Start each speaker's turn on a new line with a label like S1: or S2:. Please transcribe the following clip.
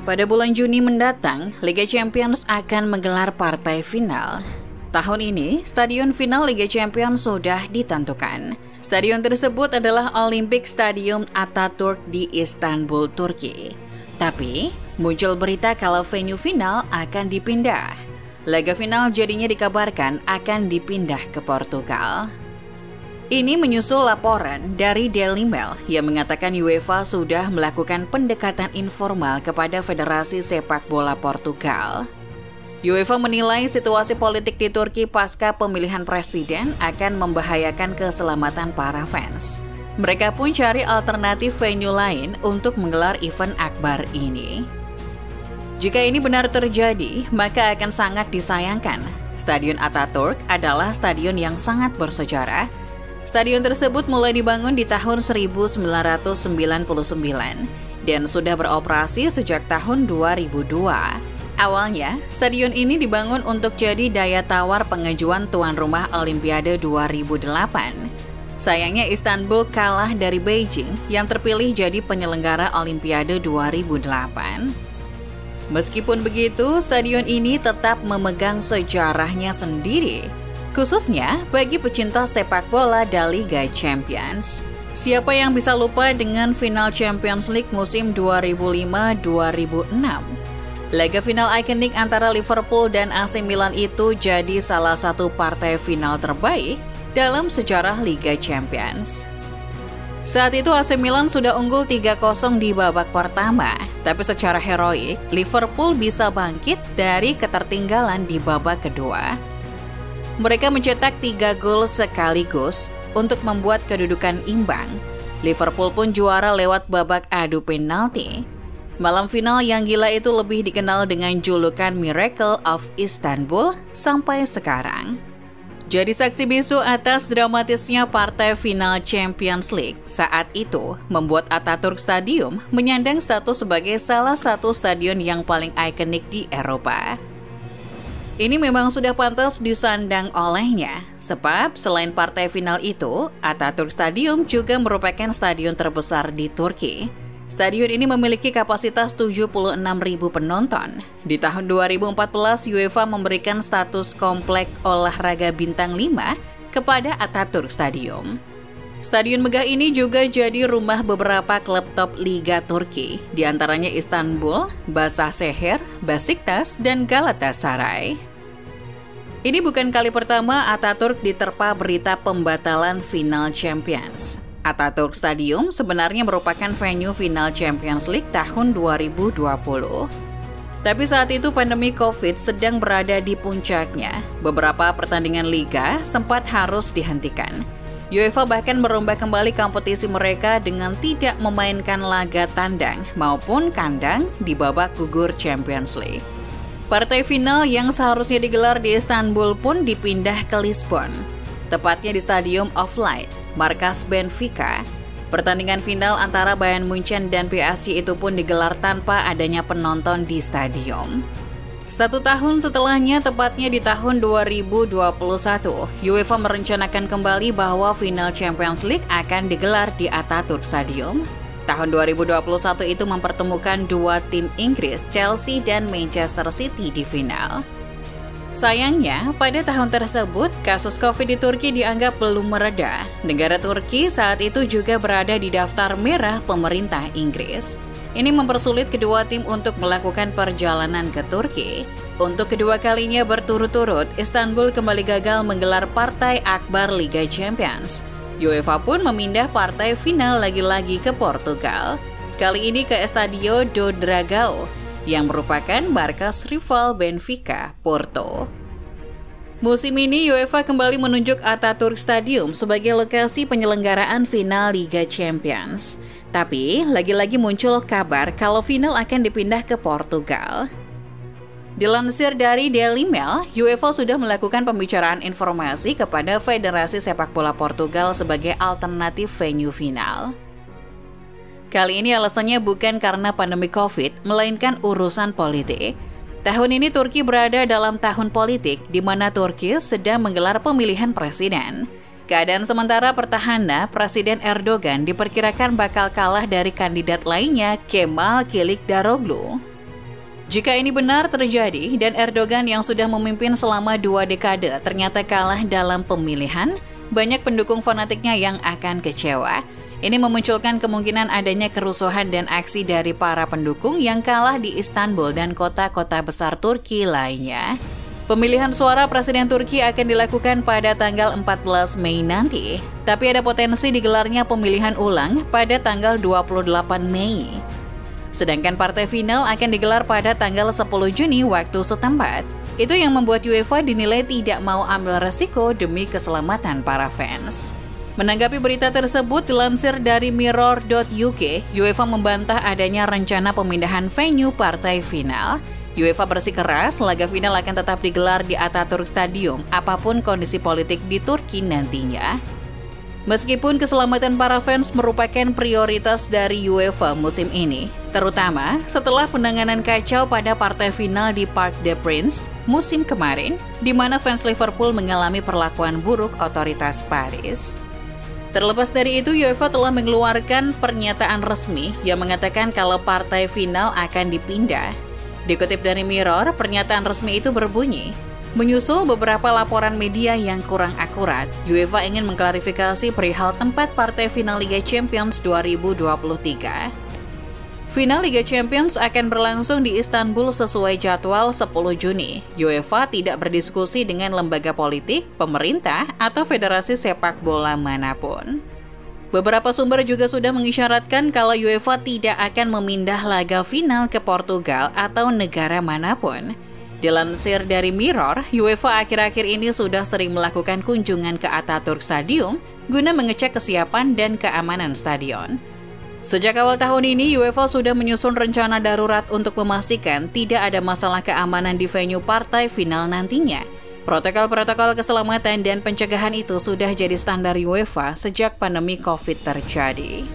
S1: Pada bulan Juni mendatang, Liga Champions akan menggelar partai final. Tahun ini, stadion final Liga Champions sudah ditentukan. Stadion tersebut adalah Olympic Stadium Ataturk di Istanbul, Turki. Tapi, muncul berita kalau venue final akan dipindah. Laga final jadinya dikabarkan akan dipindah ke Portugal. Ini menyusul laporan dari Daily Mail yang mengatakan UEFA sudah melakukan pendekatan informal kepada Federasi Sepak Bola Portugal. UEFA menilai situasi politik di Turki pasca pemilihan presiden akan membahayakan keselamatan para fans. Mereka pun cari alternatif venue lain untuk menggelar event akbar ini. Jika ini benar terjadi, maka akan sangat disayangkan. Stadion Ataturk adalah stadion yang sangat bersejarah. Stadion tersebut mulai dibangun di tahun 1999 dan sudah beroperasi sejak tahun 2002. Awalnya, stadion ini dibangun untuk jadi daya tawar pengajuan tuan rumah Olimpiade 2008. Sayangnya Istanbul kalah dari Beijing yang terpilih jadi penyelenggara Olimpiade 2008. Meskipun begitu, stadion ini tetap memegang sejarahnya sendiri, khususnya bagi pecinta sepak bola dari Liga Champions. Siapa yang bisa lupa dengan final Champions League musim 2005-2006? Laga final ikonik antara Liverpool dan AC Milan itu jadi salah satu partai final terbaik dalam sejarah Liga Champions. Saat itu AC Milan sudah unggul 3-0 di babak pertama, tapi secara heroik, Liverpool bisa bangkit dari ketertinggalan di babak kedua. Mereka mencetak 3 gol sekaligus untuk membuat kedudukan imbang. Liverpool pun juara lewat babak adu penalti. Malam final yang gila itu lebih dikenal dengan julukan Miracle of Istanbul sampai sekarang. Jadi saksi bisu atas dramatisnya partai final Champions League saat itu membuat Ataturk Stadium menyandang status sebagai salah satu stadion yang paling ikonik di Eropa. Ini memang sudah pantas disandang olehnya, sebab selain partai final itu, Ataturk Stadium juga merupakan stadion terbesar di Turki. Stadion ini memiliki kapasitas 76.000 penonton. Di tahun 2014, UEFA memberikan status komplek olahraga bintang 5 kepada Ataturk Stadium. Stadion megah ini juga jadi rumah beberapa klub top Liga Turki, di antaranya Istanbul, Başakşehir, Beşiktaş, dan Galatasaray. Ini bukan kali pertama Ataturk diterpa berita pembatalan final Champions. Ataturk Stadium sebenarnya merupakan venue final Champions League tahun 2020. Tapi saat itu pandemi COVID sedang berada di puncaknya. Beberapa pertandingan liga sempat harus dihentikan. UEFA bahkan merombak kembali kompetisi mereka dengan tidak memainkan laga tandang maupun kandang di babak gugur Champions League. Partai final yang seharusnya digelar di Istanbul pun dipindah ke Lisbon, tepatnya di Stadium of Light, markas Benfica. Pertandingan final antara Bayern Munchen dan PSG itu pun digelar tanpa adanya penonton di stadion. 1 tahun setelahnya, tepatnya di tahun 2021, UEFA merencanakan kembali bahwa final Champions League akan digelar di Ataturk Stadium. Tahun 2021 itu mempertemukan dua tim Inggris, Chelsea dan Manchester City di final. Sayangnya, pada tahun tersebut, kasus COVID di Turki dianggap belum mereda. Negara Turki saat itu juga berada di daftar merah pemerintah Inggris. Ini mempersulit kedua tim untuk melakukan perjalanan ke Turki. Untuk kedua kalinya berturut-turut, Istanbul kembali gagal menggelar partai akbar Liga Champions. UEFA pun memindah partai final lagi-lagi ke Portugal. Kali ini ke Estadio do Dragão, yang merupakan markas rival Benfica, Porto. Musim ini UEFA kembali menunjuk Ataturk Stadium sebagai lokasi penyelenggaraan final Liga Champions. Tapi, lagi-lagi muncul kabar kalau final akan dipindah ke Portugal. Dilansir dari Daily Mail, UEFA sudah melakukan pembicaraan informasi kepada Federasi Sepak Bola Portugal sebagai alternatif venue final. Kali ini alasannya bukan karena pandemi COVID, melainkan urusan politik. Tahun ini Turki berada dalam tahun politik, di mana Turki sedang menggelar pemilihan presiden. Keadaan sementara pertahanan Presiden Erdogan diperkirakan bakal kalah dari kandidat lainnya, Kemal Kılıçdaroğlu. Jika ini benar terjadi dan Erdogan yang sudah memimpin selama 2 dekade ternyata kalah dalam pemilihan, banyak pendukung fanatiknya yang akan kecewa. Ini memunculkan kemungkinan adanya kerusuhan dan aksi dari para pendukung yang kalah di Istanbul dan kota-kota besar Turki lainnya. Pemilihan suara Presiden Turki akan dilakukan pada tanggal 14 Mei nanti, tapi ada potensi digelarnya pemilihan ulang pada tanggal 28 Mei. Sedangkan partai final akan digelar pada tanggal 10 Juni waktu setempat. Itu yang membuat UEFA dinilai tidak mau ambil resiko demi keselamatan para fans. Menanggapi berita tersebut, dilansir dari Mirror.uk, UEFA membantah adanya rencana pemindahan venue partai final. UEFA bersikeras laga final akan tetap digelar di Atatürk Stadium, apapun kondisi politik di Turki nantinya. Meskipun keselamatan para fans merupakan prioritas dari UEFA musim ini, terutama setelah penanganan kacau pada partai final di Parc des Princes musim kemarin, di mana fans Liverpool mengalami perlakuan buruk otoritas Paris. Terlepas dari itu, UEFA telah mengeluarkan pernyataan resmi yang mengatakan kalau partai final akan dipindah. Dikutip dari Mirror, pernyataan resmi itu berbunyi, menyusul beberapa laporan media yang kurang akurat, UEFA ingin mengklarifikasi perihal tempat partai final Liga Champions 2023. Final Liga Champions akan berlangsung di Istanbul sesuai jadwal 10 Juni. UEFA tidak berdiskusi dengan lembaga politik, pemerintah, atau federasi sepak bola manapun. Beberapa sumber juga sudah mengisyaratkan kalau UEFA tidak akan memindah laga final ke Portugal atau negara manapun. Dilansir dari Mirror, UEFA akhir-akhir ini sudah sering melakukan kunjungan ke Atatürk Stadium guna mengecek kesiapan dan keamanan stadion. Sejak awal tahun ini, UEFA sudah menyusun rencana darurat untuk memastikan tidak ada masalah keamanan di venue partai final nantinya. Protokol-protokol keselamatan dan pencegahan itu sudah jadi standar UEFA sejak pandemi COVID terjadi.